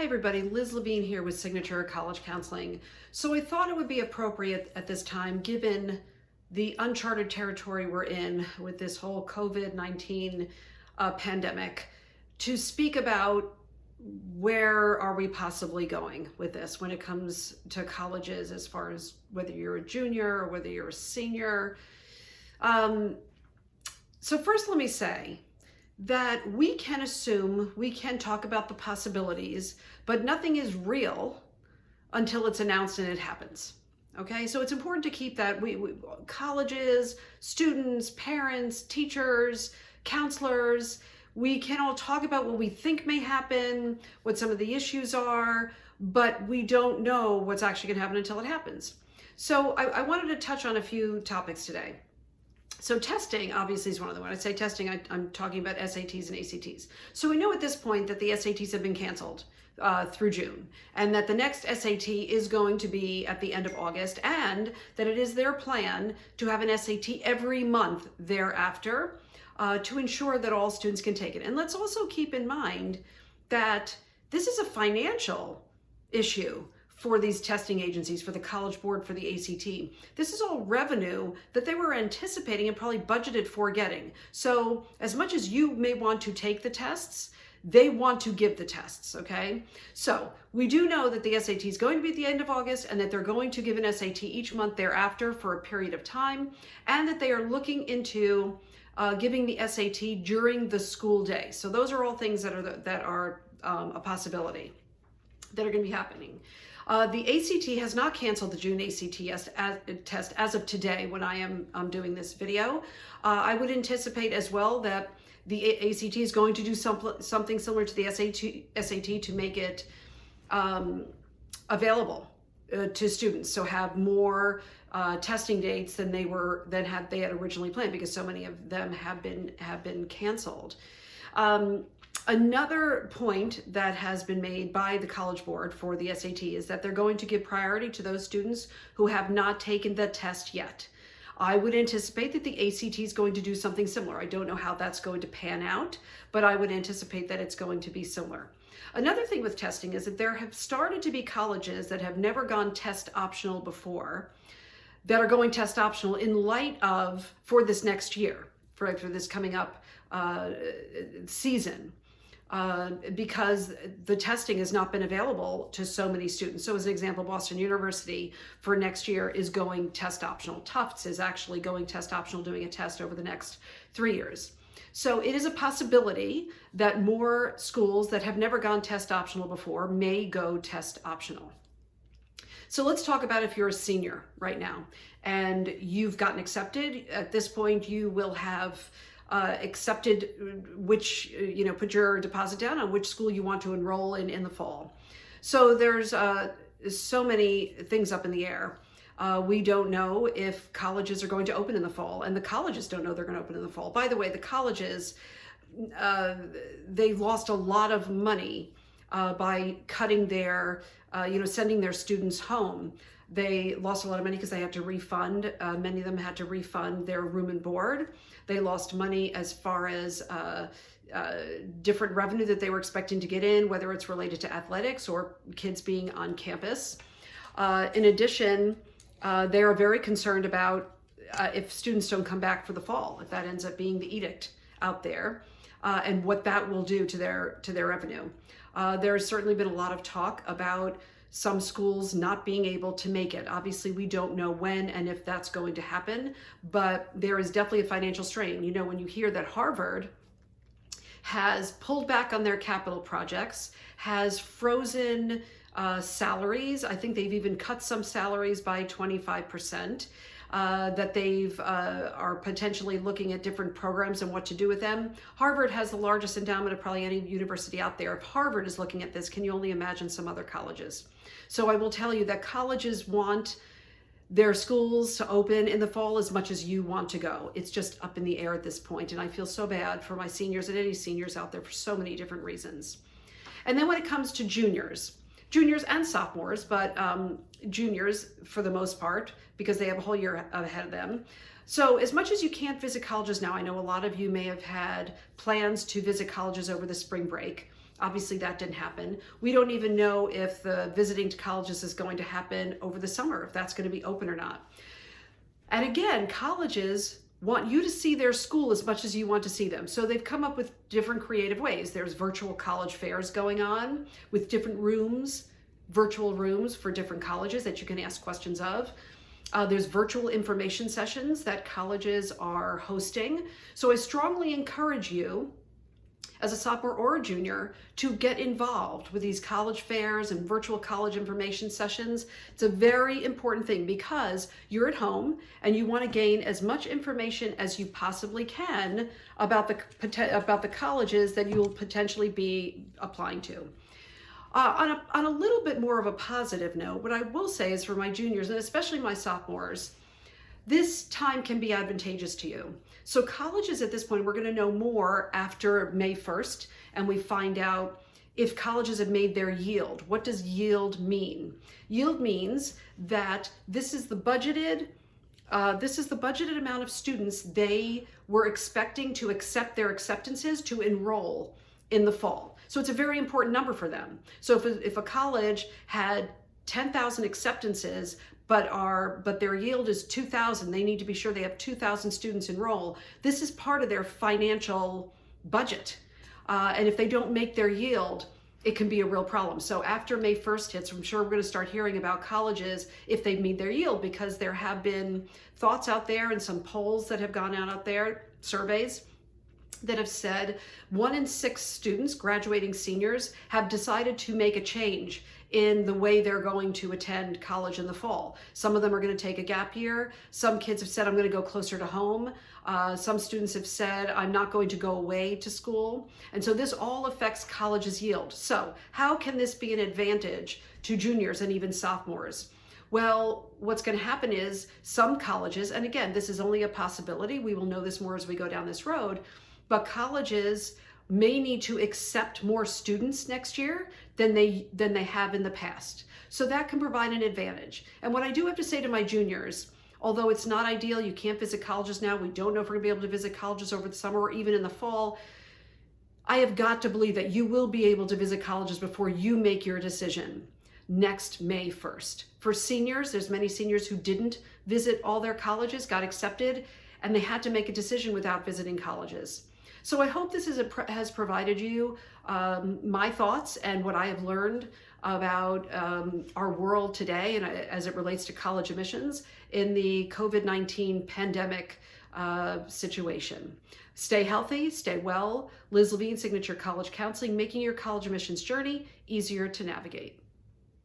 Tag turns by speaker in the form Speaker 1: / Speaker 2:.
Speaker 1: Hi everybody, Liz Levine here with Signature College Counseling. So I thought it would be appropriate at this time, given the uncharted territory we're in with this whole COVID-19 pandemic, to speak about where are we possibly going with this when it comes to colleges, as far as whether you're a junior or whether you're a senior. So first let me say that we can assume, we can talk about the possibilities, but nothing is real until it's announced and it happens. Okay, so it's important to keep that. Colleges, students, parents, teachers, counselors, we can all talk about what we think may happen, what some of the issues are, but we don't know what's actually going to happen until it happens. So I wanted to touch on a few topics today. So testing obviously is one of them. When I say testing, I'm talking about SATs and ACTs. So we know at this point that the SATs have been canceled through June, and that the next SAT is going to be at the end of August, and that it is their plan to have an SAT every month thereafter to ensure that all students can take it. And let's also keep in mind that this is a financial issue for these testing agencies, for the College Board, for the ACT. This is all revenue that they were anticipating and probably budgeted for getting. So as much as you may want to take the tests, they want to give the tests, okay? So we do know that the SAT is going to be at the end of August, and that they're going to give an SAT each month thereafter for a period of time, and that they are looking into giving the SAT during the school day. So those are all things that are a possibility that are going to be happening. The ACT has not canceled the June ACT test as of today when I am doing this video. I would anticipate as well that the ACT is going to do something similar to the SAT to make it available to students. So have more testing dates than they had originally planned, because so many of them have been canceled. Another point that has been made by the College Board for the SAT is that they're going to give priority to those students who have not taken the test yet. I would anticipate that the ACT is going to do something similar. I don't know how that's going to pan out, but I would anticipate that it's going to be similar. Another thing with testing is that there have started to be colleges that have never gone test optional before that are going test optional in light of, for this next year, for this coming up season. Because the testing has not been available to so many students. So as an example, Boston University for next year is going test optional. Tufts is actually going test optional, doing a test over the next 3 years. So it is a possibility that more schools that have never gone test optional before may go test optional. So let's talk about if you're a senior right now and you've gotten accepted. At this point, you will have accepted which, put your deposit down on which school you want to enroll in the fall. So there's so many things up in the air. We don't know if colleges are going to open in the fall, and the colleges don't know they're going to open in the fall. By the way, the colleges, they lost a lot of money by cutting their, sending their students home. They lost a lot of money because they had to refund. Many of them had to refund their room and board. They lost money as far as different revenue that they were expecting to get in, whether it's related to athletics or kids being on campus. In addition, they are very concerned about if students don't come back for the fall, if that ends up being the edict out there, and what that will do to their revenue. There has certainly been a lot of talk about some schools not being able to make it. Obviously, we don't know when and if that's going to happen, but there is definitely a financial strain. You know, when you hear that Harvard has pulled back on their capital projects, has frozen salaries, I think they've even cut some salaries by 25%, that they've are potentially looking at different programs and what to do with them. Harvard has the largest endowment of probably any university out there. If Harvard is looking at this, can you only imagine some other colleges? So I will tell you that colleges want their schools to open in the fall as much as you want to go. It's just up in the air at this point, and I feel so bad for my seniors and any seniors out there for so many different reasons. And then when it comes to juniors and sophomores, but juniors for the most part, because they have a whole year ahead of them. So as much as you can't visit colleges now, I know a lot of you may have had plans to visit colleges over the spring break. Obviously, that didn't happen. We don't even know if the visiting to colleges is going to happen over the summer, if that's going to be open or not. And again, colleges want you to see their school as much as you want to see them. So they've come up with different creative ways. There's virtual college fairs going on with different rooms, virtual rooms for different colleges that you can ask questions of. There's virtual information sessions that colleges are hosting. So I strongly encourage you, as a sophomore or a junior, to get involved with these college fairs and virtual college information sessions. It's a very important thing because you're at home and you want to gain as much information as you possibly can about the colleges that you'll potentially be applying to. On a little bit more of a positive note, what I will say is for my juniors and especially my sophomores, this time can be advantageous to you. So colleges at this point, we're going to know more after May 1st, and we find out if colleges have made their yield. What does yield mean? Yield means that this is the budgeted amount of students they were expecting to accept their acceptances to enroll in the fall. So it's a very important number for them. So if a college had 10,000 acceptances, but their yield is 2,000, they need to be sure they have 2,000 students enroll. This is part of their financial budget. And if they don't make their yield, it can be a real problem. So after May 1st hits, I'm sure we're going to start hearing about colleges if they've made their yield, because there have been thoughts out there and some polls that have gone out there, surveys, that have said 1 in 6 students, graduating seniors, have decided to make a change in the way they're going to attend college in the fall. Some of them are going to take a gap year. Some kids have said, I'm going to go closer to home. Some students have said, I'm not going to go away to school. And so this all affects college's yield. So how can this be an advantage to juniors and even sophomores? Well, what's going to happen is some colleges, and again, this is only a possibility, we will know this more as we go down this road, but colleges may need to accept more students next year than they have in the past. So that can provide an advantage. And what I do have to say to my juniors, although it's not ideal, you can't visit colleges now, we don't know if we're gonna be able to visit colleges over the summer or even in the fall, I have got to believe that you will be able to visit colleges before you make your decision next May 1st. For seniors, there's many seniors who didn't visit all their colleges, got accepted, and they had to make a decision without visiting colleges. So I hope this has provided you my thoughts and what I have learned about our world today and as it relates to college admissions in the COVID-19 pandemic situation. Stay healthy, stay well. Liz Levine, Signature College Counseling, making your college admissions journey easier to navigate.